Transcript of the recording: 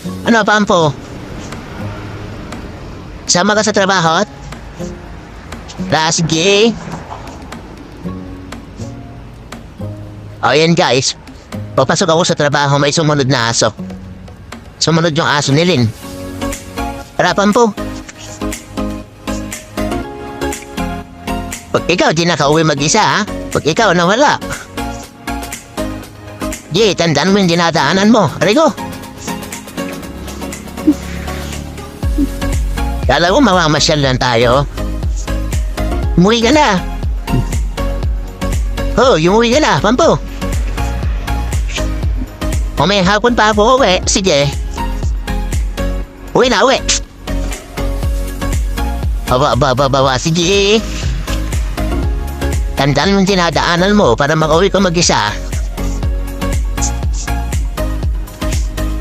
Ano, Pampo? Sama ka sa trabaho? Sige. O yan guys, papasok ako sa trabaho, may sumunod na aso. Sumunod yung aso ni Lynn. Tara, Pampo. Pag ikaw di nakauwi mag-isa ha, pag ikaw nawala. Tandaan mo yung dinadaanan mo. Arigo. Kala ko mamamasyal lang tayo. Umuwi ka na. Umuwi ka na, Pampo. O may hapon pa ako uwi. Sige. Uwi na, uwi. Sige. Tandaan mo yung dinadaanan mo para makauwi ka mag-isa.